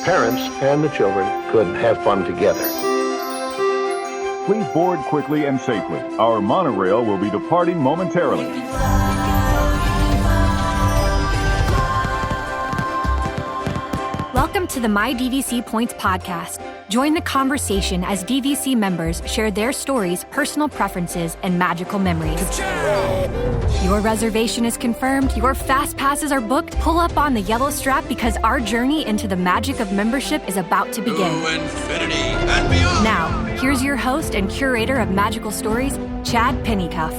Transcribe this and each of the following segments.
parents and the children could have fun together. Please board quickly and safely. Our monorail will be departing momentarily. Welcome to the My DVC Points podcast. Join the conversation as DVC members share their stories, personal preferences, and magical memories. Your reservation is confirmed, your fast passes are booked. Pull up on the yellow strap because our journey into the magic of membership is about to begin. To infinity and beyond. Now, here's your host and curator of magical stories, Chad Pennycuff.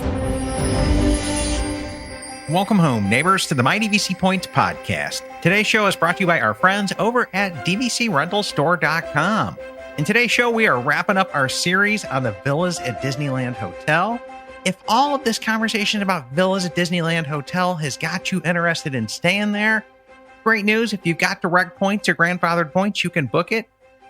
Welcome home, neighbors, to the My DVC Points podcast. Today's show is brought to you by our friends over at DVCRentalStore.com. In today's show, we are wrapping up our series on the villas at Disneyland Hotel. If all of this conversation about villas at Disneyland Hotel has got you interested in staying there, great news. If you've got direct points or grandfathered points, you can book it.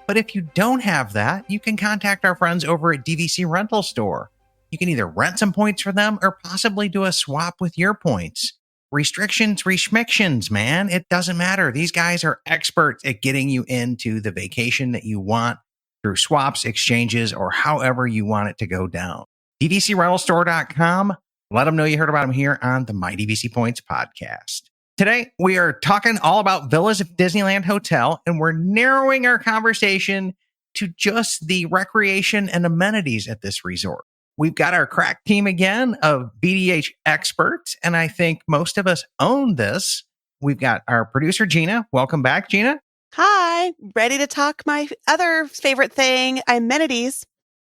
But if you don't have that, you can contact our friends over at DVC Rental Store. You can either rent some points for them or possibly do a swap with your points. Restrictions, man. It doesn't matter. These guys are experts at getting you into the vacation that you want through swaps, exchanges, or however you want it to go down. DVCRentalStore.com. Let them know you heard about them here on the My DVC Points podcast. Today, we are talking all about villas at Disneyland Hotel, and we're narrowing our conversation to just the recreation and amenities at this resort. We've got our crack team again of BDH experts, and I think most of us own this. We've got our producer, Gina. Welcome back, Gina. Hi, ready to talk my other favorite thing, amenities.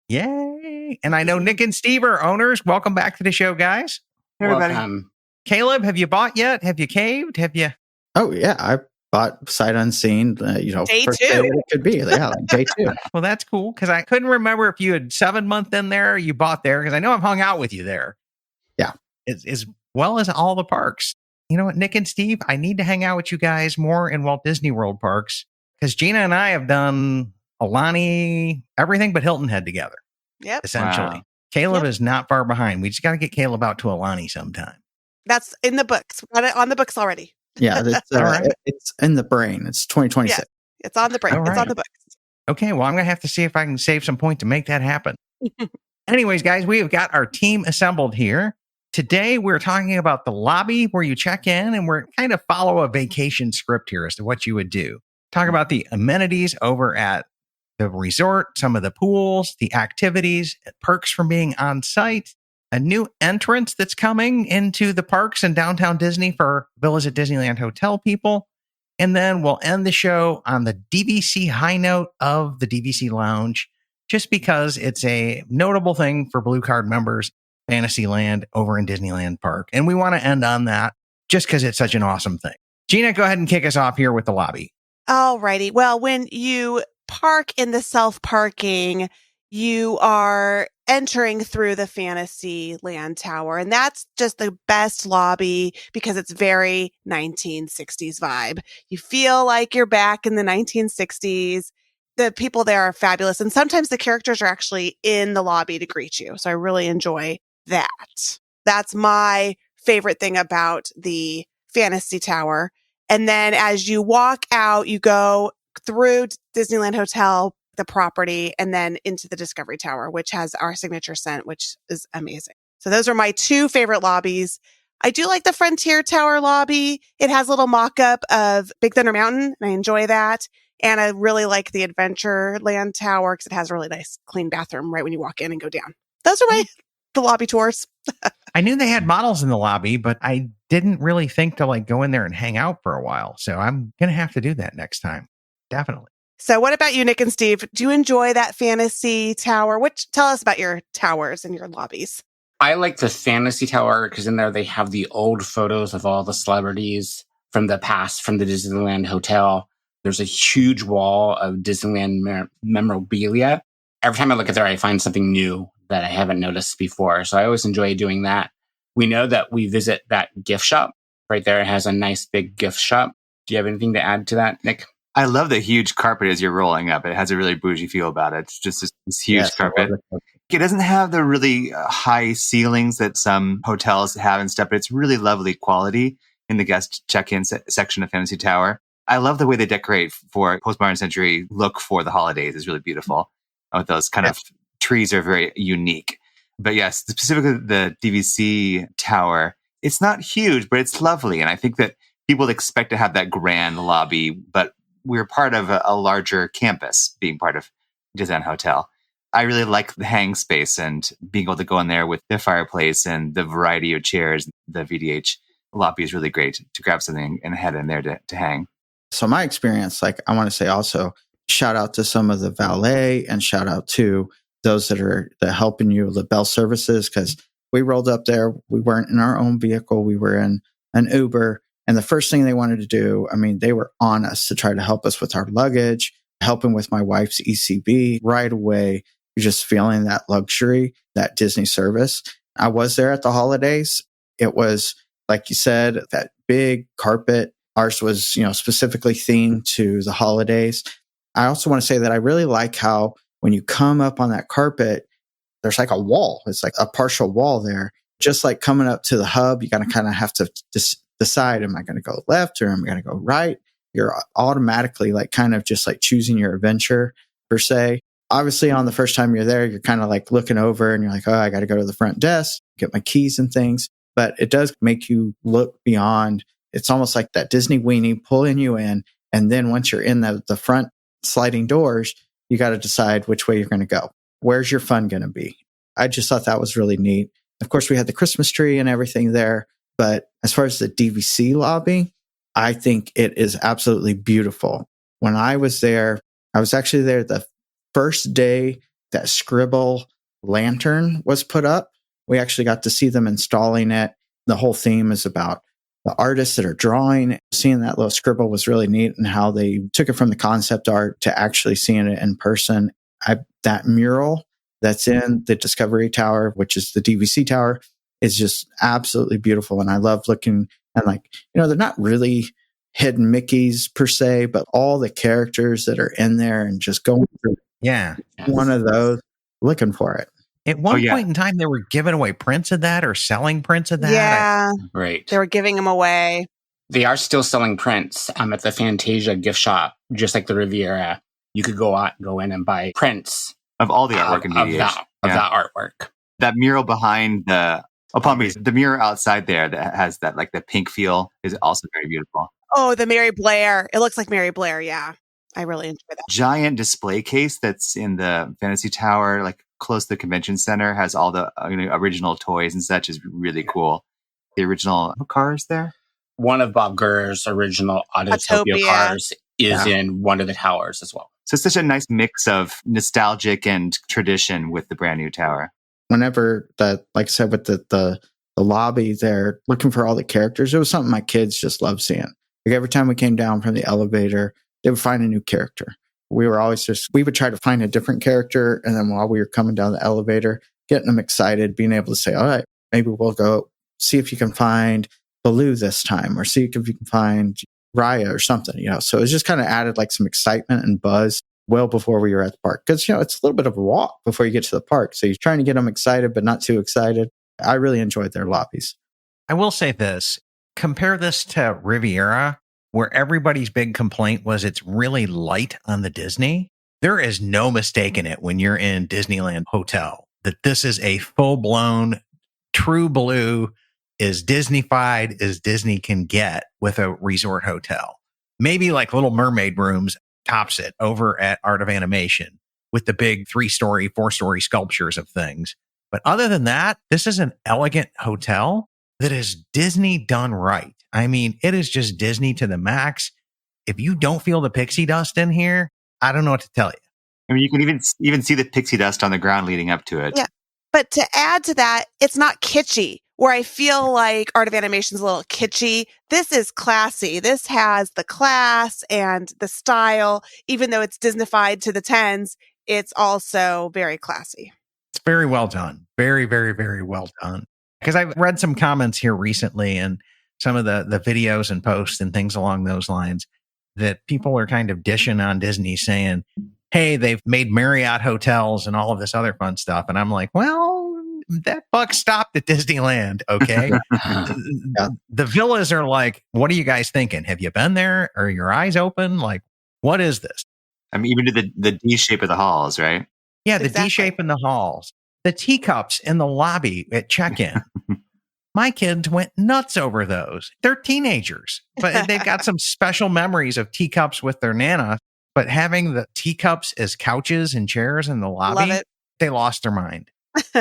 Yay. And I know Nick and Steve are owners. Welcome back to the show, guys. Hey, everybody. Welcome. Caleb, have you bought yet? Have you caved? Have you? Oh, yeah. I bought sight unseen, Day first two. day it could be. Yeah, like day two. Well, that's cool because I couldn't remember if you had 7 month in there or you bought there because I know I've hung out with you there. Yeah. As well as all the parks. You know what, Nick and Steve, I need to hang out with you guys more in Walt Disney World parks because Gina and I have done Alani, everything but Hilton Head together. Yep. Essentially. Wow. Caleb is not far behind. We just got to get Caleb out to Alani sometime. That's in the books. Got it on the books already. Yeah, All right. it's in the brain. It's 2026. Yeah. It's on the brain. All It's right. on the books. Okay, well, I'm going to have to see if I can save some point to make that happen. Anyways, guys, we have got our team assembled here. Today, we're talking about the lobby where you check in, and we're kind of follow a vacation script here as to what you would do. Talk about the amenities over at the resort, some of the pools, the activities, perks from being on site, a new entrance that's coming into the parks in downtown Disney for Villas at Disneyland Hotel people. And then we'll end the show on the DVC high note of the DVC Lounge, just because it's a notable thing for Blue Card members, Fantasyland over in Disneyland Park. And we want to end on that just because it's such an awesome thing. Gina, go ahead and kick us off here with the lobby. All righty. Well, when you park in the self-parking, you are entering through the Fantasyland Tower. And that's just the best lobby because it's very 1960s vibe. You feel like you're back in the 1960s. The people there are fabulous. And sometimes the characters are actually in the lobby to greet you. So I really enjoy that. That's my favorite thing about the Fantasy Tower. And then as you walk out, you go through Disneyland Hotel, the property, and then into the Discovery Tower, which has our signature scent, which is amazing. So those are my two favorite lobbies. I do like the Frontier Tower lobby. It has a little mock-up of Big Thunder Mountain, and I enjoy that. And I really like the Adventureland Tower because it has a really nice, clean bathroom right when you walk in and go down. Those are the lobby tours. I knew they had models in the lobby, but I didn't really think to go in there and hang out for a while. So I'm going to have to do that next time. Definitely. So what about you, Nick and Steve? Do you enjoy that Fantasy Tower? Tell us about your towers and your lobbies. I like the Fantasy Tower because in there they have the old photos of all the celebrities from the past, from the Disneyland Hotel. There's a huge wall of Disneyland memorabilia. Every time I look at there, I find something new that I haven't noticed before. So I always enjoy doing that. We know that we visit that gift shop. Right there, it has a nice big gift shop. Do you have anything to add to that, Nick? I love the huge carpet as you're rolling up. It has a really bougie feel about it. It's just this huge carpet. It doesn't have the really high ceilings that some hotels have and stuff, but it's really lovely quality in the guest check-in section of Fantasy Tower. I love the way they decorate for postmodern century look for the holidays. It's really beautiful. With those kind of trees are very unique. But yes, specifically the DVC tower, it's not huge, but it's lovely. And I think that people expect to have that grand lobby, but we're part of a larger campus being part of Disneyland Hotel. I really like the hang space and being able to go in there with the fireplace and the variety of chairs. The VDH lobby is really great to grab something and head in there to hang. So my experience, like I want to say also, shout out to some of the valet and shout out to those that are helping you, the bell services, because we rolled up there. We weren't in our own vehicle. We were in an Uber. And the first thing they wanted to do, I mean, they were on us to try to help us with our luggage, helping with my wife's ECB right away. You're just feeling that luxury, that Disney service. I was there at the holidays. It was, like you said, that big carpet. Ours was, specifically themed to the holidays. I also want to say that I really like how when you come up on that carpet, there's like a wall. It's like a partial wall there. Just like coming up to the hub, you got to kind of have to decide, am I going to go left or am I going to go right? You're automatically like kind of just like choosing your adventure per se. Obviously, on the first time you're there, you're kind of like looking over and you're like, oh, I got to go to the front desk, get my keys and things. But it does make you look beyond. It's almost like that Disney weenie pulling you in. And then once you're in the front sliding doors, you got to decide which way you're going to go. Where's your fun going to be? I just thought that was really neat. Of course, we had the Christmas tree and everything there. But as far as the DVC lobby, I think it is absolutely beautiful. When I was there, I was actually there the first day that Scribble lantern was put up. We actually got to see them installing it. The whole theme is about the artists that are drawing. Seeing that little scribble was really neat, and how they took it from the concept art to actually seeing it in person. That mural that's in the Discovery Tower, which is the DVC tower, is just absolutely beautiful. And I love looking and they're not really hidden Mickeys per se, but all the characters that are in there and just going through one of those, looking for it. At one point in time, they were giving away prints of that or selling prints of that. Yeah. Right. They were giving them away. They are still selling prints at the Fantasia gift shop, just like the Riviera. You could go in and buy prints of all the artwork in VDH. Of that artwork. That mural behind the mirror outside there that has that like the pink feel is also very beautiful. Oh, the Mary Blair. It looks like Mary Blair. Yeah. I really enjoy that. Giant display case that's in the Fantasy Tower, like close to the convention center, has all the original toys and such, is really cool. The original cars there. One of Bob Gurr's original Autotopia cars is in one of the towers as well. So it's such a nice mix of nostalgic and tradition with the brand new tower. Whenever like I said, with the lobby there, looking for all the characters, it was something my kids just loved seeing. Like every time we came down from the elevator, they would find a new character. We would try to find a different character. And then while we were coming down the elevator, getting them excited, being able to say, all right, maybe we'll go see if you can find Baloo this time, or see if you can find Raya or something, So it just kind of added like some excitement and buzz well before we were at the park. Because, it's a little bit of a walk before you get to the park. So you're trying to get them excited, but not too excited. I really enjoyed their lobbies. I will say this. Compare this to Riviera, where everybody's big complaint was it's really light on the Disney. There is no mistaking it when you're in Disneyland Hotel that this is a full-blown true blue, as Disney-fied as Disney can get with a resort hotel. Maybe like Little Mermaid rooms tops it over at Art of Animation with the big 3-story, 4-story sculptures of things. But other than that, this is an elegant hotel that is Disney done right. I mean, it is just Disney to the max. If you don't feel the pixie dust in here, I don't know what to tell you. I mean, you can even see the pixie dust on the ground leading up to it. Yeah. But to add to that, it's not kitschy, where I feel like Art of Animation is a little kitschy. This is classy. This has the class and the style. Even though it's Disneyfied to the tens, it's also very classy. It's very well done. Very, very, very well done. Because I've read some comments here recently and some of the videos and posts and things along those lines that people are kind of dishing on Disney saying, hey, they've made Marriott hotels and all of this other fun stuff. And I'm like, well, that buck stopped at Disneyland. Okay. Yeah. The villas are like, what are you guys thinking? Have you been there? Are your eyes open? Like, what is this? I mean, even the D shape of the halls, right? Yeah, the Exactly. D shape in the halls, the teacups in the lobby at check-in. My kids went nuts over those. They're teenagers, but they've got some special memories of teacups with their Nana. But having the teacups as couches and chairs in the Love lobby, it. they lost their mind.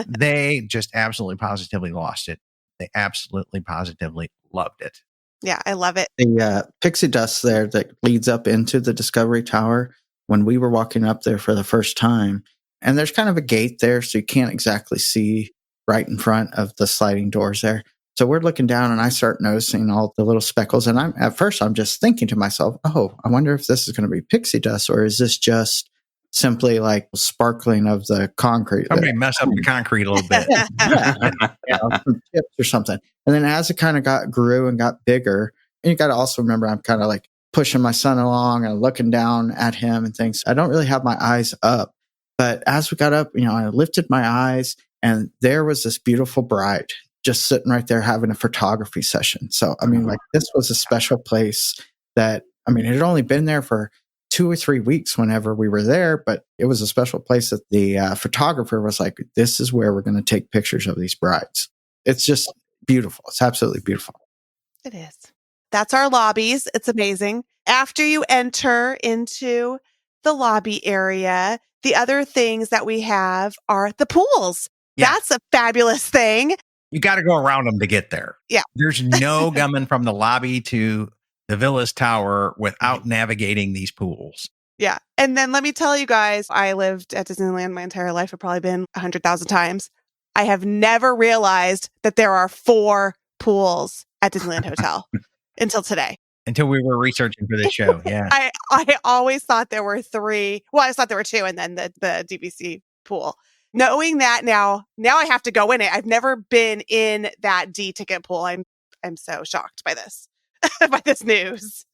They just absolutely positively lost it. They absolutely positively loved it. Yeah, I love it. The pixie dust there that leads up into the Discovery Tower, when we were walking up there for the first time, and there's kind of a gate there, so you can't exactly see right in front of the sliding doors there. So we're looking down, and I start noticing all the little speckles. And at first I'm just thinking to myself, oh, I wonder if this is going to be pixie dust, or is this just simply like sparkling of the concrete? Somebody mess up the concrete a little bit. Some chips or something. And then as it kind of grew and got bigger, and you got to also remember, I'm kind of like pushing my son along and looking down at him and things. I don't really have my eyes up, but as we got up, I lifted my eyes, and there was this beautiful bride just sitting right there having a photography session. So, I mean, like, this was a special place that, it had only been there for 2 or 3 weeks whenever we were there, but it was a special place that the photographer was like, this is where we're going to take pictures of these brides. It's just beautiful. It's absolutely beautiful. It is. That's our lobbies. It's amazing. After you enter into the lobby area, the other things that we have are the pools. Yeah. That's a fabulous thing. You got to go around them to get there. Yeah. There's no coming from the lobby to the Villa's Tower without navigating these pools. Yeah. And then let me tell you guys, I lived at Disneyland my entire life. I've probably been 100,000 times. I have never realized that there are 4 pools at Disneyland Hotel until today. Until we were researching for this show. Yeah. I always thought there were 3. Well, I just thought there were 2, and then the DVC pool. Knowing that now I have to go in it. I've never been in that D ticket pool. I'm so shocked by this, by this news.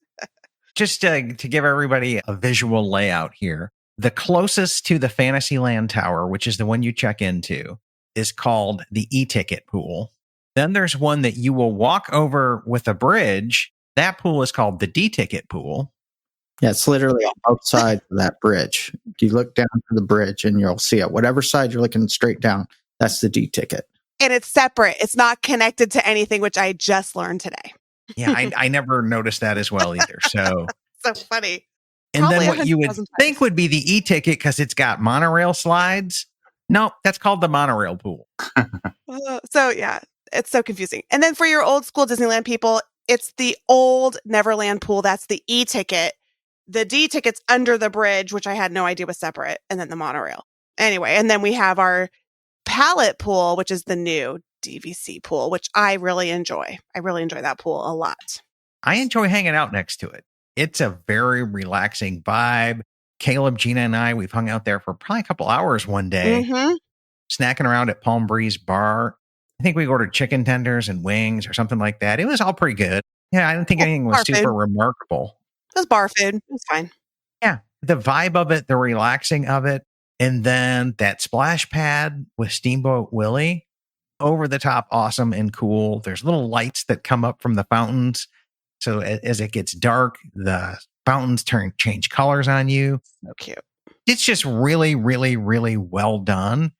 Just to give everybody a visual layout here, the closest to the Fantasyland Tower, which is the one you check into, is called the e-ticket pool. Then there's one that you will walk over with a bridge. That pool is called the D-ticket pool. Yeah, it's literally on both sides of that bridge. You look down to the bridge and you'll see it. Whatever side you're looking straight down, that's the D ticket. And it's separate. It's not connected to anything, which I just learned today. Yeah, I never noticed that as well either. So funny. And Probably then what you would 100,000 think would be the e-ticket because it's got monorail slides. No, that's called the monorail pool. So yeah, it's so confusing. And then for your old school Disneyland people, it's the old Neverland pool. That's the e-ticket. The D ticket's under the bridge, which I had no idea was separate, and then the monorail. Anyway, and then we have our pallet pool, which is the new DVC pool, which I really enjoy. I really enjoy that pool a lot. I enjoy hanging out next to it. It's a very relaxing vibe. Caleb, Gina, and I, we've hung out there for probably a couple hours one day, snacking around at Palm Breeze Bar. I think we ordered chicken tenders and wings or something like that. It was all pretty good. Yeah, I didn't think anything was super remarkable. It was bar food. It was fine. Yeah. The vibe of it, the relaxing of it. And then that splash pad with Steamboat Willie, over the top, awesome and cool. There's little lights that come up from the fountains. So as it gets dark, the fountains change colors on you. So cute. It's just really, really, really well done.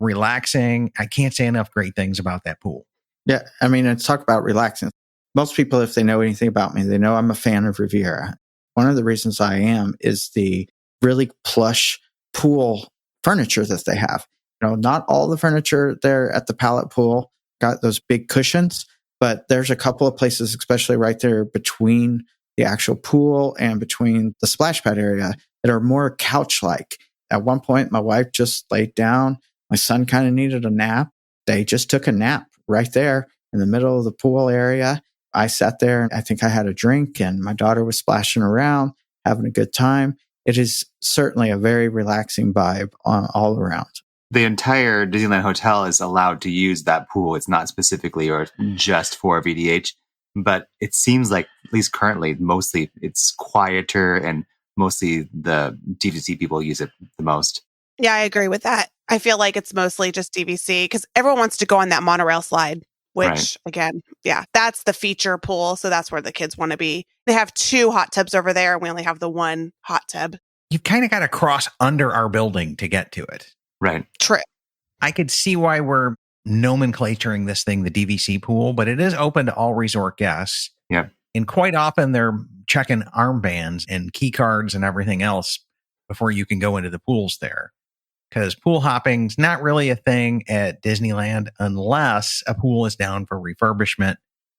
Relaxing. I can't say enough great things about that pool. Yeah. I mean, let's talk about relaxing. Most people, if they know anything about me, they know I'm a fan of Riviera. One of the reasons I am is the really plush pool furniture that they have. Not all the furniture there at the pallet pool got those big cushions, but there's a couple of places, especially right there between the actual pool and between the splash pad area, that are more couch-like. At one point, my wife just laid down. My son kind of needed a nap. They just took a nap right there in the middle of the pool area. I sat there and I think I had a drink, and my daughter was splashing around, having a good time. It is certainly a very relaxing vibe all around. The entire Disneyland Hotel is allowed to use that pool. It's not specifically or just for VDH, but it seems like, at least currently, mostly it's quieter and mostly the DVC people use it the most. Yeah, I agree with that. I feel like it's mostly just DVC because everyone wants to go on that monorail slide, which again, yeah, that's the feature pool. So that's where the kids want to be. They have 2 hot tubs over there, and we only have the 1 hot tub. You've kind of got to cross under our building to get to it. Right. True. I could see why we're nomenclaturing this thing the DVC pool, but it is open to all resort guests. Yeah. And quite often they're checking armbands and key cards and everything else before you can go into the pools there. Because pool hopping's not really a thing at Disneyland unless a pool is down for refurbishment.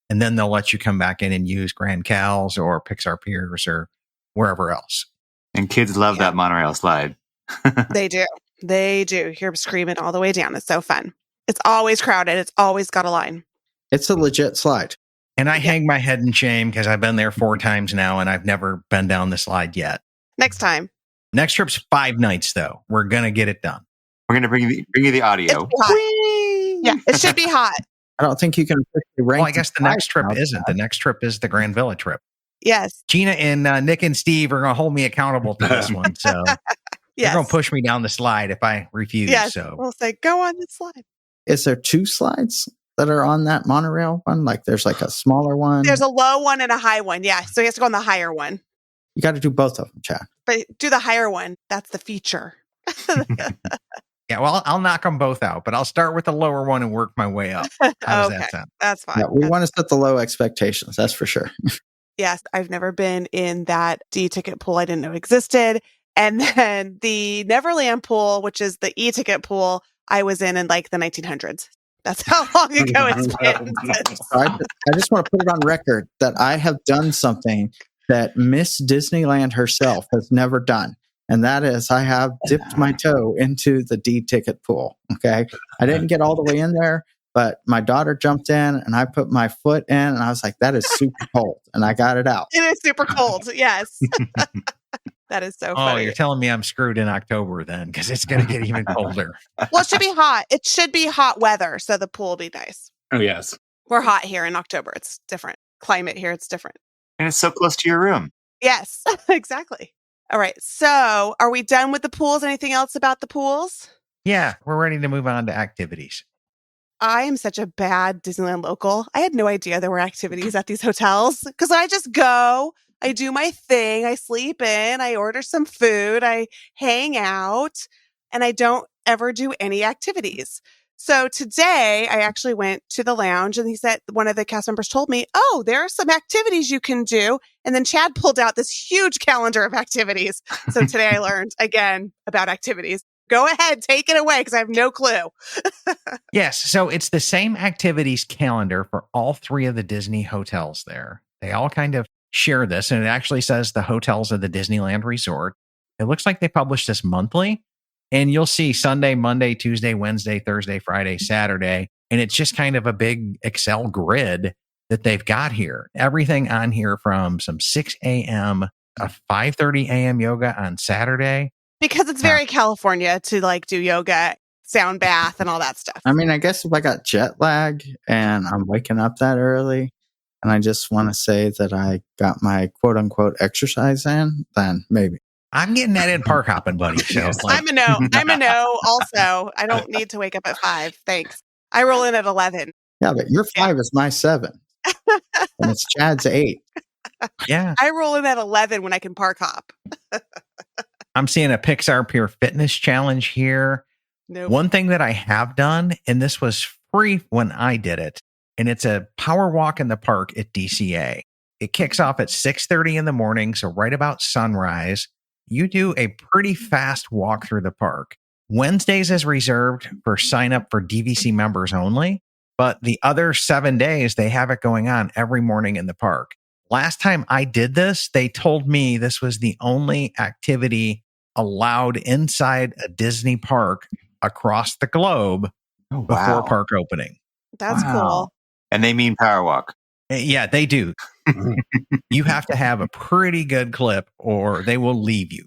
And then they'll let you come back in and use Grand Cal's or Pixar Piers or wherever else. And kids love that monorail slide. They do. They do. You hear them screaming all the way down. It's so fun. It's always crowded. It's always got a line. It's a legit slide. And I hang my head in shame because I've been there 4 times now and I've never been down the slide yet. Next time. Next trip's 5 nights, though. We're going to get it done. We're going to bring you the audio. Yeah, it should be hot. I don't think you can rank. Well, I guess the next trip isn't. The next trip is the Grand Villa trip. Yes. Gina and Nick and Steve are going to hold me accountable to this one. So they're going to push me down the slide if I refuse. Yes. So We'll say, go on the slide. Is there 2 slides that are on that monorail one? Like there's like a smaller one. There's a low one and a high one. Yeah. So he has to go on the higher one. You got to do both of them, Chad. But do the higher one. That's the feature. yeah, well, I'll knock them both out, but I'll start with the lower one and work my way up. How does that sound? That's fine. Yeah, we want to set the low expectations. That's for sure. Yes. I've never been in that D-ticket pool I didn't know existed. And then the Neverland pool, which is the e-ticket pool, I was in like the 1900s. That's how long ago it's been. I just want to put it on record that I have done something that Miss Disneyland herself has never done. And that is I have dipped my toe into the D-ticket pool. Okay. I didn't get all the way in there, but my daughter jumped in and I put my foot in and I was like, that is super cold. And I got it out. It is super cold. Yes. That is so funny. Oh, you're telling me I'm screwed in October then because it's going to get even colder. Well, it should be hot. It should be hot weather. So the pool will be nice. Oh, yes. We're hot here in October. It's different. Climate here, it's different. And it's so close to your room. Yes, exactly. All right. So are we done with the pools? Anything else about the pools? Yeah, we're ready to move on to activities. I am such a bad Disneyland local. I had no idea there were activities at these hotels because I just go, I do my thing, I sleep in, I order some food, I hang out, and I don't ever do any activities. So today I actually went to the lounge and he said, one of the cast members told me, oh, there are some activities you can do. And then Chad pulled out this huge calendar of activities. So today I learned again about activities. Go ahead, take it away because I have no clue. Yes. So it's the same activities calendar for all 3 of the Disney hotels there. They all kind of share this. And it actually says the hotels of the Disneyland Resort. It looks like they publish this monthly. And you'll see Sunday, Monday, Tuesday, Wednesday, Thursday, Friday, Saturday. And it's just kind of a big Excel grid that they've got here. Everything on here from some 6 a.m. a 5:30 a.m. yoga on Saturday. Because it's very California to like do yoga, sound bath, and all that stuff. I mean, I guess if I got jet lag and I'm waking up that early and I just want to say that I got my quote unquote exercise in, then maybe. I'm getting that in park hopping, buddy. So I'm a no. I'm a no also. I don't need to wake up at 5. Thanks. I roll in at 11. Yeah, but your 5 is my 7. And it's Chad's 8. Yeah. I roll in at 11 when I can park hop. I'm seeing a Pixar Pier Fitness Challenge here. Nope. One thing that I have done, and this was free when I did it, and it's a power walk in the park at DCA. It kicks off at 6:30 in the morning, so right about sunrise. You do a pretty fast walk through the park. Wednesdays is reserved for sign up for DVC members only, but the other 7 days, they have it going on every morning in the park. Last time I did this, they told me this was the only activity allowed inside a Disney park across the globe before park opening. That's cool. And they mean power walk. Yeah, they do. You have to have a pretty good clip or they will leave you.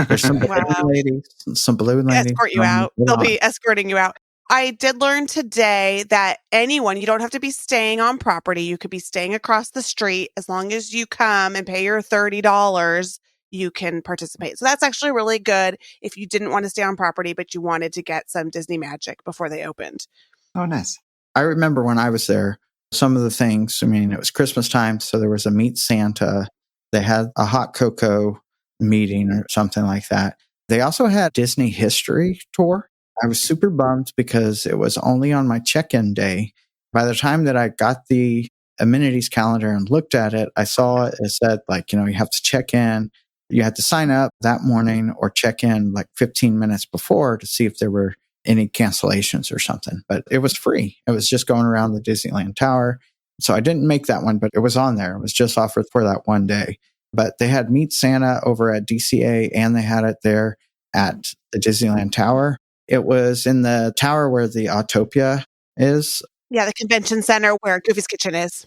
There's some ladies, some blue ladies. Escort you out. They'll be escorting you out. I did learn today that anyone, you don't have to be staying on property. You could be staying across the street as long as you come and pay your $30. you can participate. So that's actually really good if you didn't want to stay on property, but you wanted to get some Disney magic before they opened. Oh, nice. I remember when I was there, some of the things, I mean, it was Christmas time, so there was a Meet Santa. They had a hot cocoa meeting or something like that. They also had Disney history tour. I was super bummed because it was only on my check-in day. By the time that I got the amenities calendar and looked at it, I saw it said, like, you have to check in. You had to sign up that morning or check in like 15 minutes before to see if there were any cancellations or something. But it was free. It was just going around the Disneyland Tower. So I didn't make that one, but it was on there. It was just offered for that one day. But they had Meet Santa over at DCA, and they had it there at the Disneyland Tower. It was in the tower where the Autopia is. Yeah, the convention center where Goofy's Kitchen is.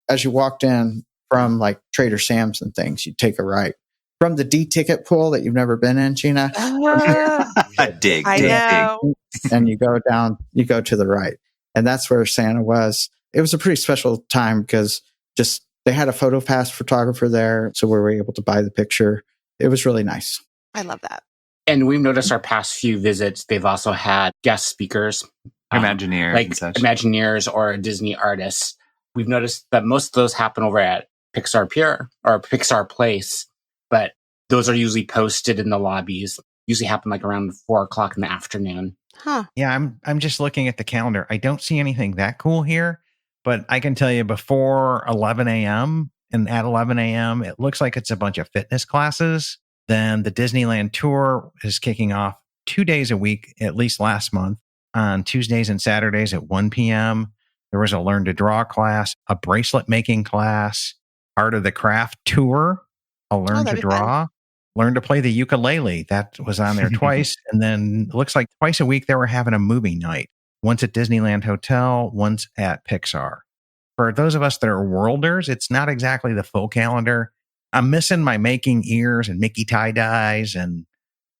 As you walked in from like Trader Sam's and things, you take a right. From the D-ticket pool that you've never been in, Gina. dig. I know. And you go down, you go to the right. And that's where Santa was. It was a pretty special time because just they had a photo pass photographer there. So we were able to buy the picture. It was really nice. I love that. And we've noticed our past few visits, they've also had guest speakers. Imagineers like and such. Imagineers or Disney artists. We've noticed that most of those happen over at Pixar Pier or Pixar Place, but those are usually posted in the lobbies. Usually happen like around 4:00 in the afternoon. Huh. Yeah, I'm just looking at the calendar. I don't see anything that cool here, but I can tell you before 11 a.m. and at 11 a.m., it looks like it's a bunch of fitness classes. Then the Disneyland tour is kicking off 2 days a week, at least last month, on Tuesdays and Saturdays at 1 p.m. There was a learn to draw class, a bracelet making class, art of the craft tour, a learn to draw, learn to play the ukulele. That was on there twice. And then it looks like twice a week they were having a movie night, once at Disneyland Hotel, once at Pixar. For those of us that are worlders, it's not exactly the full calendar. I'm missing my making ears and Mickey tie-dyes and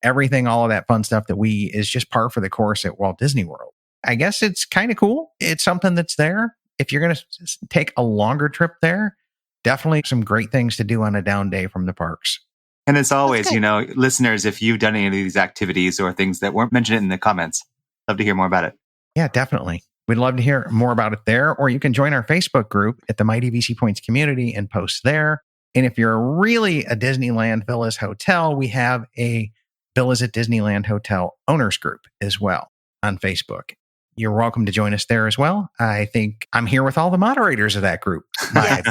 everything, all of that fun stuff that is just par for the course at Walt Disney World. I guess it's kind of cool. It's something that's there. If you're going to take a longer trip there, definitely some great things to do on a down day from the parks. And as always, listeners, if you've done any of these activities or things that weren't mentioned in the comments, love to hear more about it. Yeah, definitely. We'd love to hear more about it there, or you can join our Facebook group at the Mighty VC Points community and post there. And if you're really a Disneyland Villas Hotel, we have a Villas at Disneyland Hotel owners group as well on Facebook. You're welcome to join us there as well. I think I'm here with all the moderators of that group by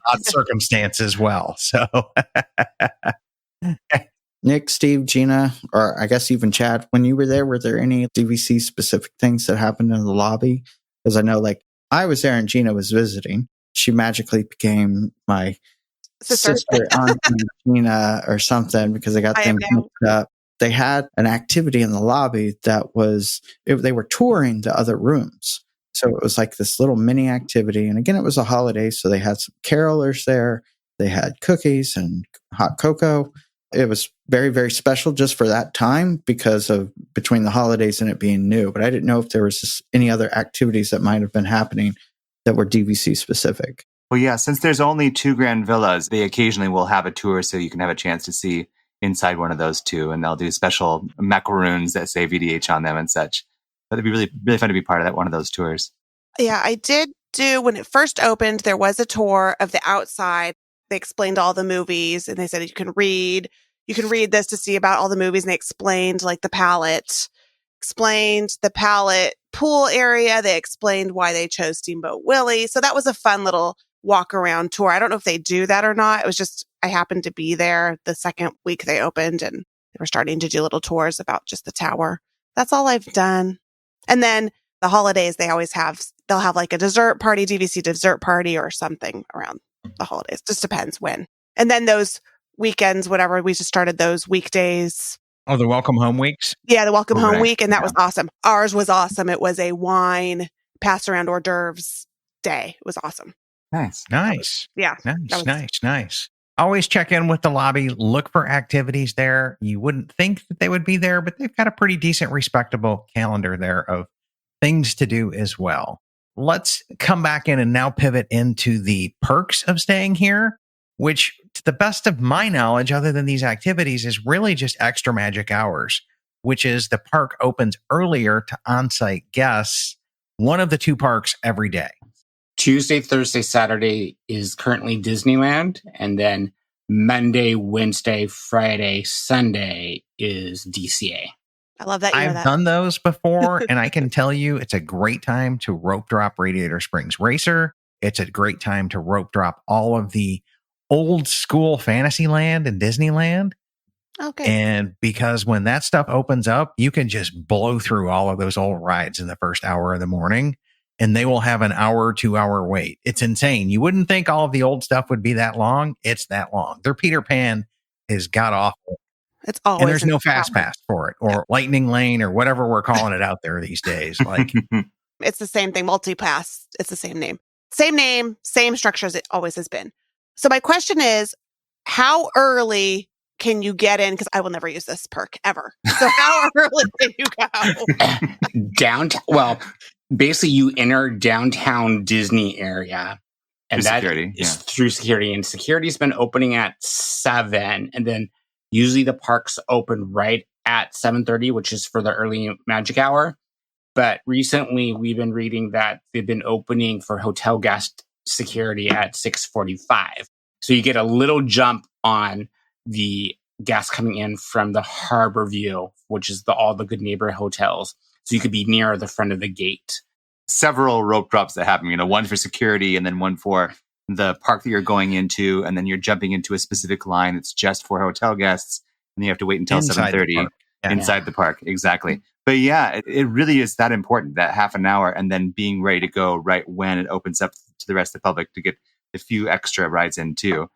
odd circumstance as well. So Nick, Steve, Gina, or I guess even Chad, when you were there any DVC specific things that happened in the lobby? Because I know like I was there and Gina was visiting. She magically became my sister Aunt Gina or something because they got things mixed up. They had an activity in the lobby that they were touring the other rooms. So it was like this little mini activity. And again, it was a holiday. So they had some carolers there. They had cookies and hot cocoa. It was very, very special just for that time because of between the holidays and it being new. But I didn't know if there was just any other activities that might have been happening that were DVC specific. Well, yeah, since there's only 2 grand villas, they occasionally will have a tour so you can have a chance to see inside one of those two. And they'll do special macaroons that say VDH on them and such. But it'd be really, really fun to be part of one of those tours. Yeah, I did do, when it first opened, there was a tour of the outside. They explained all the movies and they said you can read this to see about all the movies. And they explained like the palette pool area. They explained why they chose Steamboat Willie. So that was a fun little walk around tour. I don't know if they do that or not. It was just, I happened to be there the second week they opened and they were starting to do little tours about just the tower. That's all I've done. And then the holidays, they'll have like a dessert party, DVC dessert party or something around the holidays. Just depends when. And then those weekends, whatever, we just started those weekdays. Oh, the welcome home weeks? Yeah, the welcome home week. And that was awesome. Ours was awesome. It was a wine pass around hors d'oeuvres day. It was awesome. Nice. Nice. Always check in with the lobby. Look for activities there. You wouldn't think that they would be there, but they've got a pretty decent, respectable calendar there of things to do as well. Let's come back in and now pivot into the perks of staying here. which to the best of my knowledge, other than these activities, is really just extra magic hours, which is the park opens earlier to on-site guests, one of the two parks every day. Tuesday, Thursday, Saturday is currently Disneyland, and then Monday, Wednesday, Friday, Sunday is DCA. I love that you know I've that. done those before, and I can tell you it's a great time to rope drop Radiator Springs Racer. It's a great time to rope drop all of the old school Fantasyland and Disneyland. Okay. And because when that stuff opens up, you can just blow through all of those old rides in the first hour of the morning, and they will have an hour, 2 hour wait. It's insane. You wouldn't think all of the old stuff would be that long. It's that long. Their Peter Pan is god awful. It's always And there's no an fast hour. pass for it, or lightning lane, or whatever we're calling it out there these days. Like, It's the same thing. Multi-pass. It's the same name. Same structure as it always has been. So my question is, how early can you get in? Because I will never use this perk ever. So how early can you go? Downtown. Well, basically, you enter downtown Disney area, and Through that security, is yeah. through security. And security's been opening at 7, and then usually the parks open right at 7:30, which is for the early magic hour. But recently, we've been reading that they've been opening for hotel guest security at 6:45. So you get a little jump on the guests coming in from the Harbor View, which is all the Good Neighbor hotels. So you could be near the front of the gate. Several rope drops that happen, one for security and then one for the park that you're going into, and then you're jumping into a specific line that's just for hotel guests, and you have to wait until Inside the 7:30 park. Yeah. inside the park. Exactly. But yeah, it really is that important, that half an hour, and then being ready to go right when it opens up to the rest of the public to get a few extra rides in too.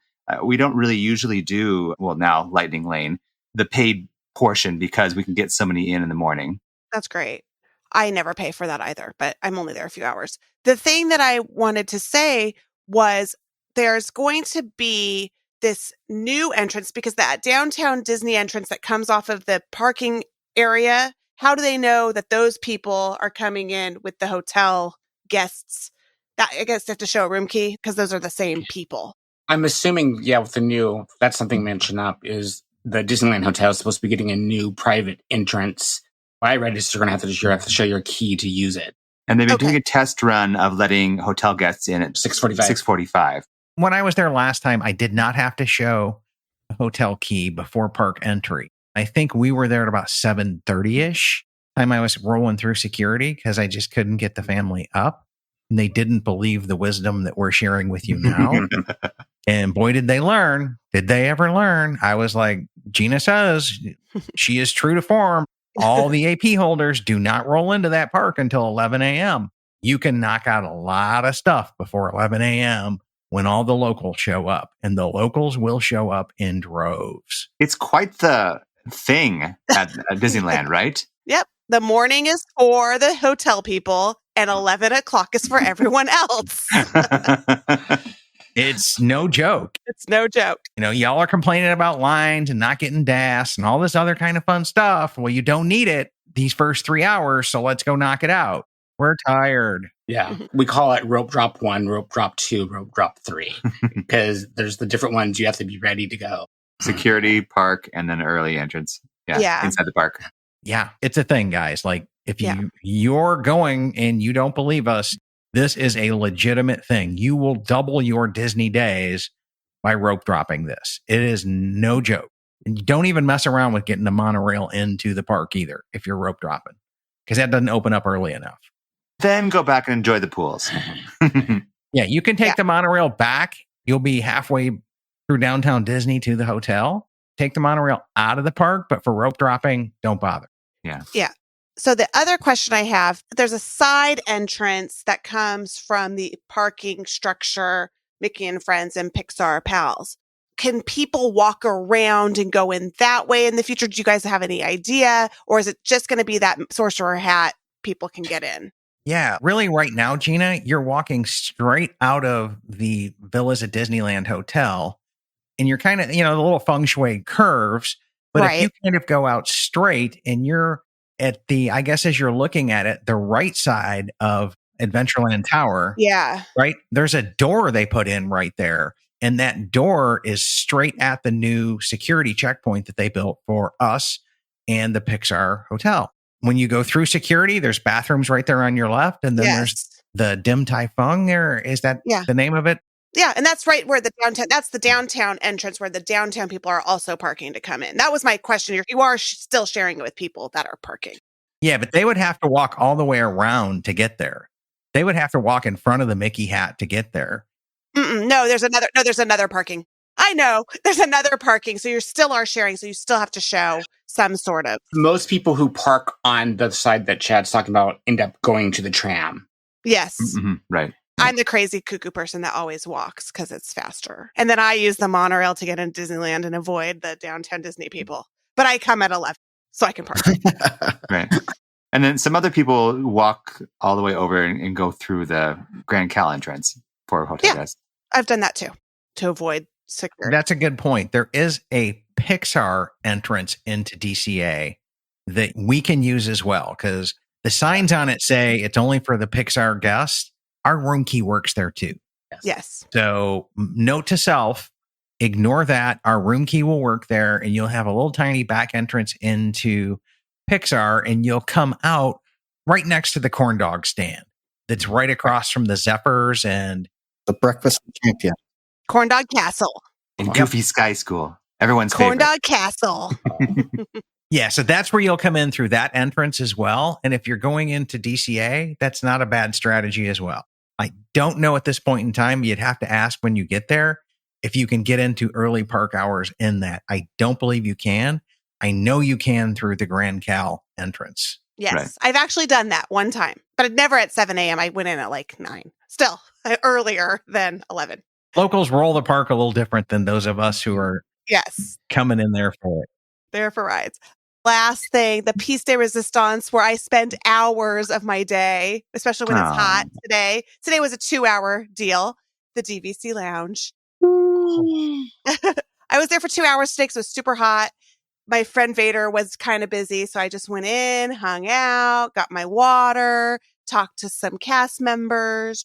We don't really usually do, well, now Lightning Lane, the paid portion, because we can get so many in the morning. That's great. I never pay for that either, but I'm only there a few hours. The thing that I wanted to say was there's going to be this new entrance, because that downtown Disney entrance that comes off of the parking area, how do they know that those people are coming in with the hotel guests? That, I guess they have to show a room key because those are the same people. I'm assuming, with the new, that's something mentioned up, is the Disneyland Hotel is supposed to be getting a new private entrance. What I read is you're going to have to show your key to use it. And they've been doing a test run of letting hotel guests in at 6:45. When I was there last time, I did not have to show a hotel key before park entry. I think we were there at about 7:30-ish. Time I was rolling through security because I just couldn't get the family up. And they didn't believe the wisdom that we're sharing with you now. And boy, did they learn. Did they ever learn? I was like, Gina says, she is true to form. All the AP holders do not roll into that park until 11 a.m. You can knock out a lot of stuff before 11 a.m. when all the locals show up. And the locals will show up in droves. It's quite the thing at Disneyland, right? Yep. The morning is for the hotel people and 11 o'clock is for everyone else. It's no joke. It's no joke. Y'all are complaining about lines and not getting DAS and all this other kind of fun stuff. Well, you don't need it these first 3 hours, so let's go knock it out. We're tired. Yeah. We call it rope drop 1, rope drop 2, rope drop 3, because there's the different ones you have to be ready to go. Security, park, and then early entrance. Yeah. Inside the park. Yeah, it's a thing, guys. Like, if you're going and you don't believe us, this is a legitimate thing. You will double your Disney days by rope dropping this. It is no joke. And you don't even mess around with getting the monorail into the park either if you're rope dropping, because that doesn't open up early enough. Then go back and enjoy the pools. Yeah, you can take the monorail back. You'll be halfway through downtown Disney to the hotel. Take the monorail out of the park, but for rope dropping, don't bother. Yeah. Yeah. So the other question I have, there's a side entrance that comes from the parking structure, Mickey and Friends and Pixar Pals. Can people walk around and go in that way in the future? Do you guys have any idea? Or is it just going to be that Sorcerer Hat people can get in? Yeah, really right now, Gina, you're walking straight out of the Villas at Disneyland Hotel and you're kind of, the little feng shui curves. But if you kind of go out straight and you're at the, I guess, as you're looking at it, the right side of Adventureland Tower. Yeah. Right. There's a door they put in right there. And that door is straight at the new security checkpoint that they built for us and the Pixar Hotel. When you go through security, there's bathrooms right there on your left. And then there's the Dim Tai Fung there. Is that the name of it? Yeah. And that's right where that's the downtown entrance where the downtown people are also parking to come in. That was my question. You are still sharing it with people that are parking. Yeah, but they would have to walk all the way around to get there. They would have to walk in front of the Mickey hat to get there. No, there's another parking. I know there's another parking. So you still are sharing. So you still have to show some sort of. Most people who park on the side that Chad's talking about end up going to the tram. Yes. Mm-hmm. Right. I'm the crazy cuckoo person that always walks because it's faster. And then I use the monorail to get into Disneyland and avoid the downtown Disney people. But I come at 11 so I can park. Right. And then some other people walk all the way over and go through the Grand Cal entrance for hotel guests. I've done that too to avoid security. That's a good point. There is a Pixar entrance into DCA that we can use as well because the signs on it say it's only for the Pixar guests. Our room key works there too. Yes. So note to self, ignore that. Our room key will work there and you'll have a little tiny back entrance into Pixar and you'll come out right next to the corn dog stand that's right across from the Zephyrs and the Breakfast Champion. Corn Dog Castle. And Goofy Sky School. Everyone's Corn favorite. Dog Castle. Yeah, so that's where you'll come in through that entrance as well. And if you're going into DCA, that's not a bad strategy as well. I don't know at this point in time. You'd have to ask when you get there if you can get into early park hours in that. I don't believe you can. I know you can through the Grand Cal entrance. Yes, Right. I've actually done that one time, but never at 7 a.m. I went in at like 9. Still earlier than 11. Locals roll the park a little different than those of us who are coming in there for it. There for rides. Last thing, the piece de resistance, where I spend hours of my day, especially when it's hot today. Today was a 2-hour deal, the DVC Lounge. I was there for 2 hours today because it was super hot. My friend Vader was kind of busy, so I just went in, hung out, got my water, talked to some cast members,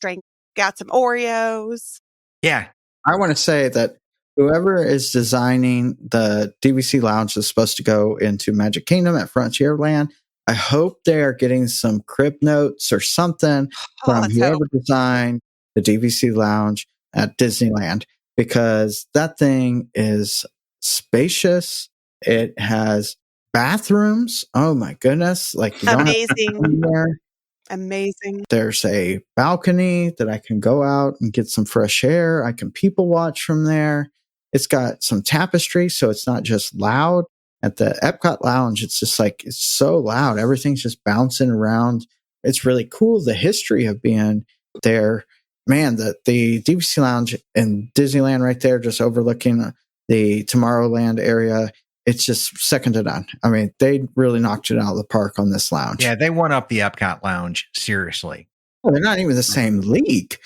got some Oreos. Yeah. I want to say that whoever is designing the DVC Lounge is supposed to go into Magic Kingdom at Frontierland. I hope they are getting some crib notes or something from whoever designed the DVC Lounge at Disneyland, because that thing is spacious. It has bathrooms. Oh my goodness. Like you don't have to go in there. Amazing. There's a balcony that I can go out and get some fresh air. I can people watch from there. It's got some tapestry, so it's not just loud. At the Epcot Lounge, it's just like, it's so loud. Everything's just bouncing around. It's really cool. The history of being there. Man, the DVC Lounge in Disneyland right there, just overlooking the Tomorrowland area. It's just second to none. I mean, they really knocked it out of the park on this lounge. Yeah, they won up the Epcot Lounge. Seriously. Well, they're not even the same league.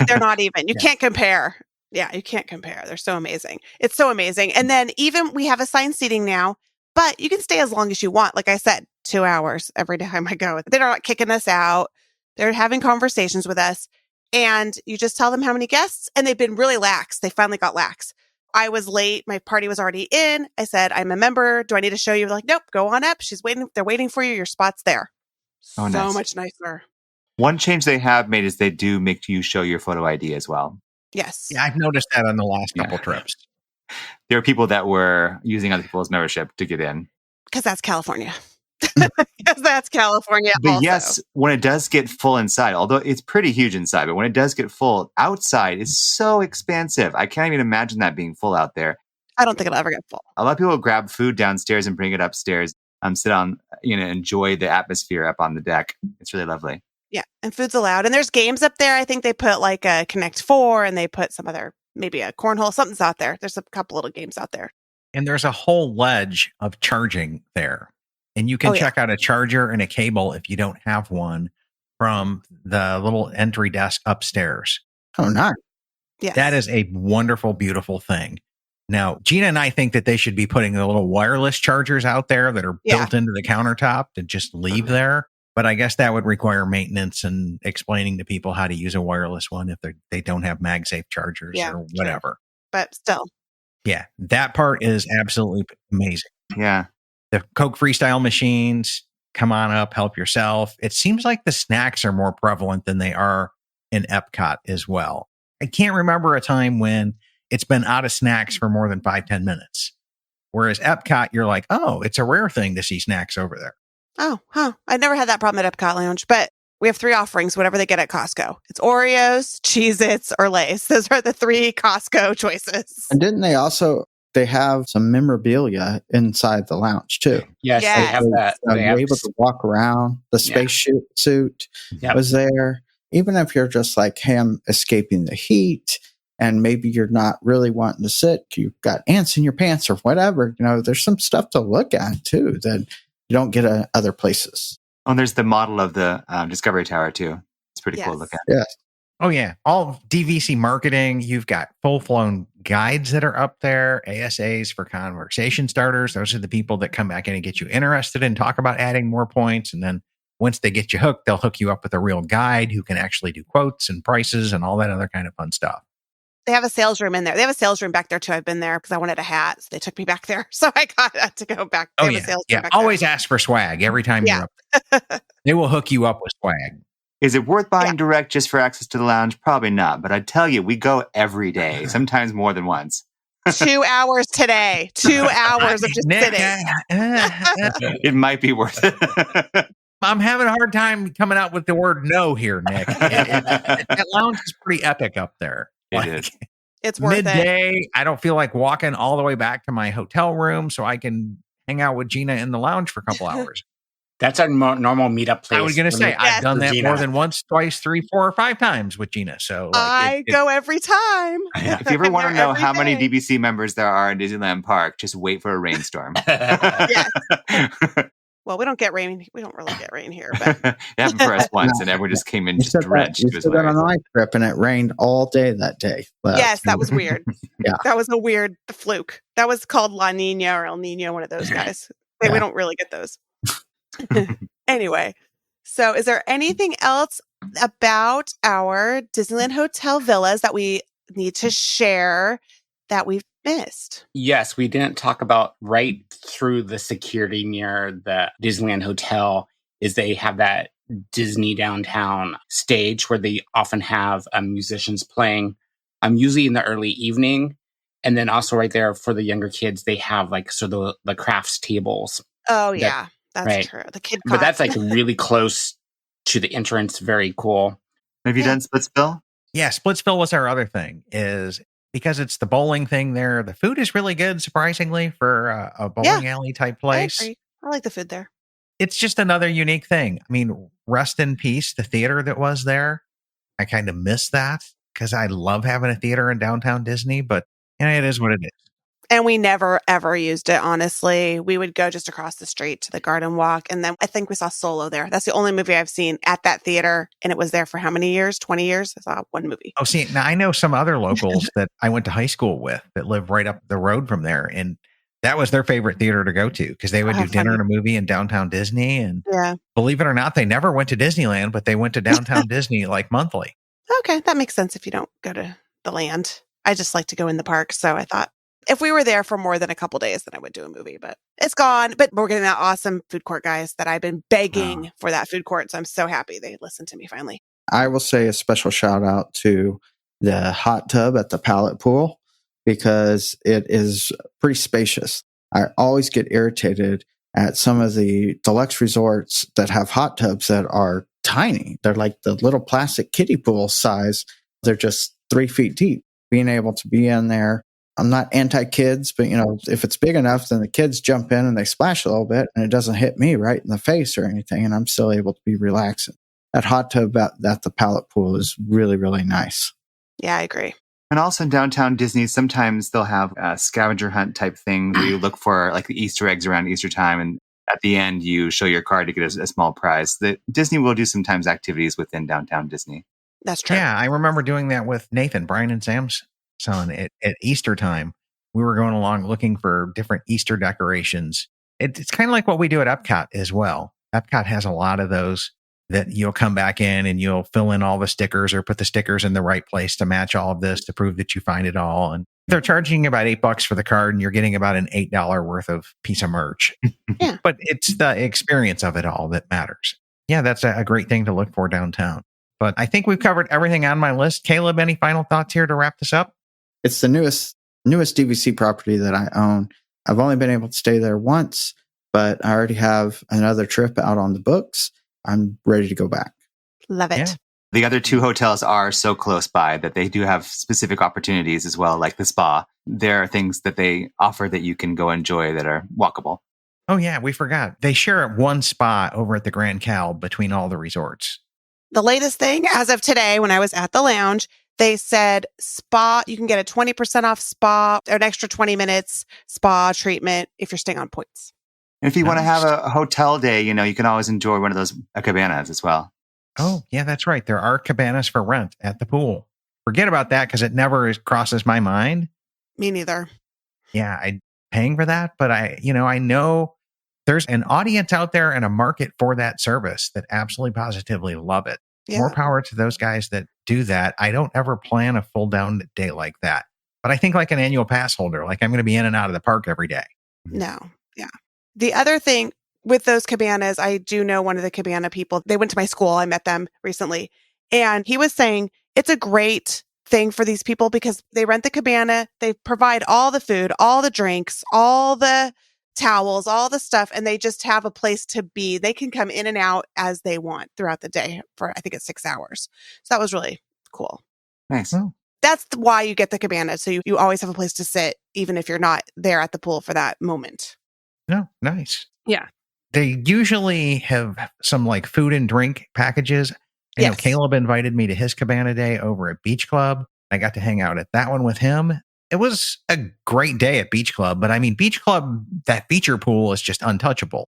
They're not even. You can't compare. Yeah, you can't compare. They're so amazing. It's so amazing. And then even we have assigned seating now, but you can stay as long as you want. Like I said, 2 hours every time I go. They're not kicking us out. They're having conversations with us. And you just tell them how many guests. And they've been really lax. They finally got lax. I was late. My party was already in. I said, I'm a member. Do I need to show you? They're like, nope, go on up. She's waiting. They're waiting for you. Your spot's there. Oh, so nice. much nicer. One change they have made is they do make you show your photo ID as well. Yes. Yeah, I've noticed that on the last couple trips. There are people that were using other people's membership to get in. Because that's California. Because that's California. But also. yes, when it does get full inside, although it's pretty huge inside, but when it does get full outside, it's so expansive. I can't even imagine that being full out there. I don't think it'll ever get full. A lot of people grab food downstairs and bring it upstairs. Sit on, enjoy the atmosphere up on the deck. It's really lovely. Yeah, and food's allowed. And there's games up there. I think they put like a Connect 4 and they put some other, maybe a cornhole. Something's out there. There's a couple little games out there. And there's a whole ledge of charging there. And you can check out a charger and a cable if you don't have one from the little entry desk upstairs. Oh, nice. Yes. That is a wonderful, beautiful thing. Now, Gina and I think that they should be putting the little wireless chargers out there that are built into the countertop to just leave there. But I guess that would require maintenance and explaining to people how to use a wireless one if they don't have MagSafe chargers or whatever. True. But still. Yeah, that part is absolutely amazing. Yeah. The Coke Freestyle machines, come on up, help yourself. It seems like the snacks are more prevalent than they are in Epcot as well. I can't remember a time when it's been out of snacks for more than 5-10 minutes. Whereas Epcot, you're like, oh, it's a rare thing to see snacks over there. Oh, I never had that problem at Epcot Lounge, but we have 3 offerings, whatever they get at Costco. It's Oreos, Cheez-Its, or Lay's. Those are the 3 Costco choices. And didn't they have some memorabilia inside the lounge too? Yes, Yes. they have that. They You're have able to walk around. The space suit Yep. was there. Even if you're just like, hey, I'm escaping the heat and maybe you're not really wanting to sit, you've got ants in your pants or whatever, there's some stuff to look at too that you don't get at other places. Oh, and there's the model of the Discovery Tower too. It's pretty cool to look at. Yes. Oh, yeah. All DVC marketing. You've got full-flown guides that are up there, ASAs for conversation starters. Those are the people that come back in and get you interested and talk about adding more points. And then once they get you hooked, they'll hook you up with a real guide who can actually do quotes and prices and all that other kind of fun stuff. They have a sales room in there. They have a sales room back there too. I've been there because I wanted a hat. So they took me back there. So I got to go back. They Oh, have a sales room yeah. back Always ask for swag every time you're up there. They will hook you up with swag. Is it worth buying direct just for access to the lounge? Probably not. But I tell you, we go every day, sometimes more than once. 2 hours today. 2 hours of just Nick, sitting. It might be worth it. I'm having a hard time coming out with the word no here, Nick. That lounge is pretty epic up there. It is. It's worth it. Midday, I don't feel like walking all the way back to my hotel room so I can hang out with Gina in the lounge for a couple hours. That's our normal meetup place. I was going to say, Yes. I've done that Gina. more than once, twice, 3, 4, or 5 times with Gina. So I go every time. If you ever I'm want to there know every how many day. DVC members there are in Disneyland Park, just wait for a rainstorm. Yes. Well, we don't get rain. We don't really get rain here, but It happened for us once, and everyone just came in just drenched. You It was stood on hilarious. an ice trip and it rained all day that day. yes, that was weird. Yeah. That was a weird fluke. That was called La Nina or El Nino, one of those guys. We don't really get those. Anyway, so is there anything else about our Disneyland Hotel villas that we need to share that we've missed? Yes, we didn't talk about right through the security near the Disneyland Hotel is they have that Disney downtown stage where they often have musicians playing, usually in the early evening. And then also right there for the younger kids, they have like the crafts tables. Oh, yeah, that's right. true. The kid But that's cot. like really close to the entrance. Very cool. Have you done Splitsville? Yeah, Splitsville was our other thing, is because it's the bowling thing there. The food is really good, surprisingly, for a bowling alley type I place. agree. I like the food there. It's just another unique thing. I mean, rest in peace, the theater that was there. I kind of miss that because I love having a theater in downtown Disney, but it is what it is. And we never, ever used it, honestly. We would go just across the street to the Garden Walk. And then I think we saw Solo there. That's the only movie I've seen at that theater. And it was there for how many years? 20 years? I saw one movie. Oh, see, now I know some other locals that I went to high school with that live right up the road from there. And that was their favorite theater to go to because they would do dinner and a movie in downtown Disney. And believe it or not, they never went to Disneyland, but they went to downtown Disney like monthly. Okay, that makes sense if you don't go to the land. I just like to go in the park. So I thought if we were there for more than a couple days, then I would do a movie, but it's gone. But we're getting that awesome food court, guys, that I've been begging for that food court. So I'm so happy they listened to me finally. I will say a special shout out to the hot tub at the Pallet Pool because it is pretty spacious. I always get irritated at some of the deluxe resorts that have hot tubs that are tiny. They're like the little plastic kiddie pool size. They're just 3 feet deep. Being able to be in there. I'm not anti-kids, but if it's big enough, then the kids jump in and they splash a little bit and it doesn't hit me right in the face or anything. And I'm still able to be relaxing. That hot tub at the Pallet Pool is really, really nice. Yeah, I agree. And also in downtown Disney, sometimes they'll have a scavenger hunt type thing where you look for like the Easter eggs around Easter time. And at the end, you show your card to get a small prize. Disney will do sometimes activities within downtown Disney. That's true. Yeah, I remember doing that with Nathan, Brian and Sam's son at Easter time. We were going along looking for different Easter decorations. It's kind of like what we do at Epcot as well. Epcot has a lot of those that you'll come back in and you'll fill in all the stickers or put the stickers in the right place to match all of this to prove that you find it all. And they're charging about $8 for the card and you're getting about an $8 worth of piece of merch. Yeah. But it's the experience of it all that matters. Yeah, that's a great thing to look for downtown. But I think we've covered everything on my list. Caleb, any final thoughts here to wrap this up? It's the newest DVC property that I own. I've only been able to stay there once, but I already have another trip out on the books. I'm ready to go back. Love it. Yeah. The other two hotels are so close by that they do have specific opportunities as well, like the spa. There are things that they offer that you can go enjoy that are walkable. Oh, yeah, we forgot. They share one spa over at the Grand Cal between all the resorts. The latest thing, as of today, when I was at the lounge, they said spa, you can get a 20% off spa, or an extra 20 minutes spa treatment if you're staying on points. And if you want to Nice. have a hotel day, you can always enjoy one of those cabanas as well. Oh, yeah, that's right. There are cabanas for rent at the pool. Forget about that because it never crosses my mind. Me neither. Yeah, I'm paying for that, but I know there's an audience out there and a market for that service that absolutely positively love it. Yeah. More power to those guys that do that. I don't ever plan a full down day like that, but I think like an annual pass holder, like I'm going to be in and out of the park every day. No. Yeah. The other thing with those cabanas, I do know one of the cabana people. They went to my school. I met them recently. And he was saying it's a great thing for these people because they rent the cabana. They provide all the food, all the drinks, all the towels, all the stuff, and they just have a place to be. They can come in and out as they want throughout the day for, I think it's 6 hours. So that was really cool. Nice. Oh. That's why you get the cabana. So you always have a place to sit, even if you're not there at the pool for that moment. No, nice. Yeah. They usually have some like food and drink packages. I know Yes. Caleb invited me to his cabana day over at Beach Club. I got to hang out at that one with him. It was a great day at Beach Club, but I mean, Beach Club, that feature pool is just untouchable.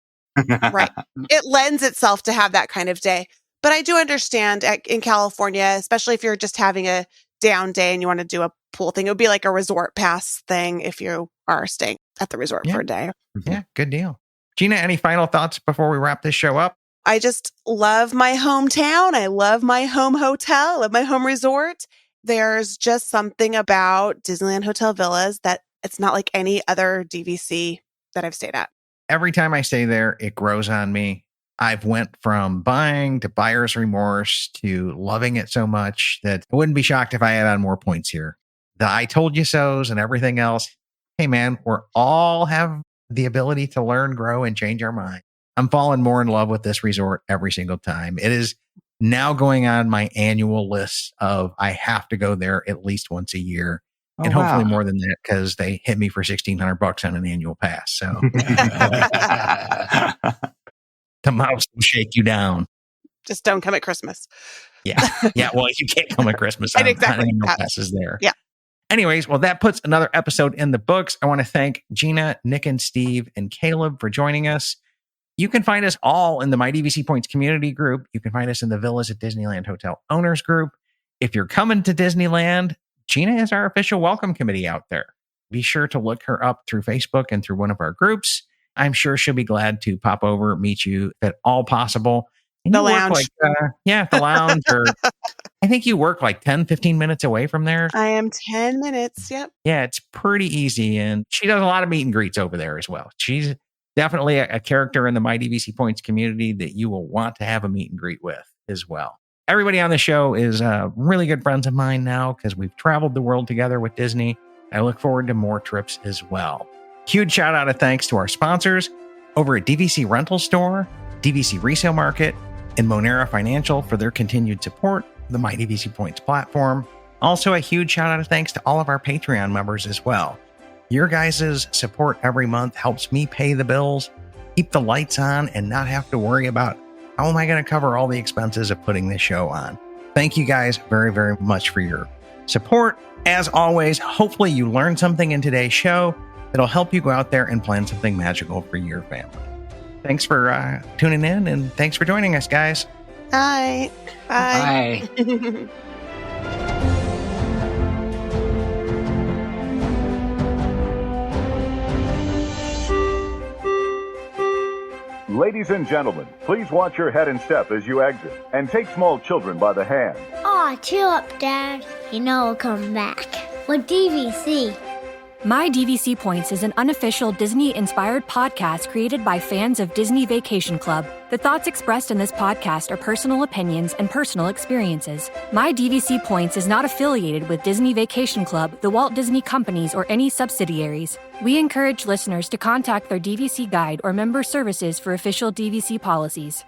Right. It lends itself to have that kind of day. But I do understand in California, especially if you're just having a down day and you want to do a pool thing, it would be like a resort pass thing if you are staying at the resort Yeah. for a day. Yeah, good deal. Gina, any final thoughts before we wrap this show up? I just love my hometown. I love my home hotel. I love my home resort. There's just something about Disneyland Hotel Villas that it's not like any other DVC that I've stayed at. Every time I stay there, it grows on me. I've went from buying to buyer's remorse to loving it so much that I wouldn't be shocked if I had on more points here. The I told you so's and everything else. Hey man, we're all have the ability to learn, grow, and change our mind. I'm falling more in love with this resort every single time. It is now going on my annual list of I have to go there at least once a year. Oh, and hopefully wow. more than that because they hit me for $1,600 on an annual pass. So the mouse will shake you down. Just don't come at Christmas. Yeah. Yeah. Well, you can't come at Christmas on, Exactly. on annual Yeah. passes there. Yeah. Anyways, well, that puts another episode in the books. I want to thank Gina, Nick, and Steve, and Caleb for joining us. You can find us all in the My DVC Points community group. You can find us in the Villas at Disneyland Hotel owners group. If you're coming to Disneyland, Gina is our official welcome committee out there. Be sure to look her up through Facebook and through one of our groups. I'm sure she'll be glad to pop over, meet you if at all possible. And The you work lounge. the lounge. Or I think you work like 10, 15 minutes away from there. I am 10 minutes. Yep. Yeah, it's pretty easy. And she does a lot of meet and greets over there as well. She's definitely a character in the My DVC Points community that you will want to have a meet and greet with as well. Everybody on the show is really good friends of mine now because we've traveled the world together with Disney. I look forward to more trips as well. Huge shout out of thanks to our sponsors over at DVC Rental Store, DVC Resale Market, and Monera Financial for their continued support of the My DVC Points platform. Also, a huge shout out of thanks to all of our Patreon members as well. Your guys' support every month helps me pay the bills, keep the lights on, and not have to worry about how am I going to cover all the expenses of putting this show on. Thank you guys very, very much for your support. As always, hopefully you learned something in today's show that'll help you go out there and plan something magical for your family. Thanks for tuning in, and thanks for joining us, guys. Bye. Bye. Bye. Ladies and gentlemen, please watch your head and step as you exit, and take small children by the hand. Aw, chill up, Dad. You know I'll come back. With DVC. My DVC Points is an unofficial Disney-inspired podcast created by fans of Disney Vacation Club. The thoughts expressed in this podcast are personal opinions and personal experiences. My DVC Points is not affiliated with Disney Vacation Club, the Walt Disney Companies, or any subsidiaries. We encourage listeners to contact their DVC guide or member services for official DVC policies.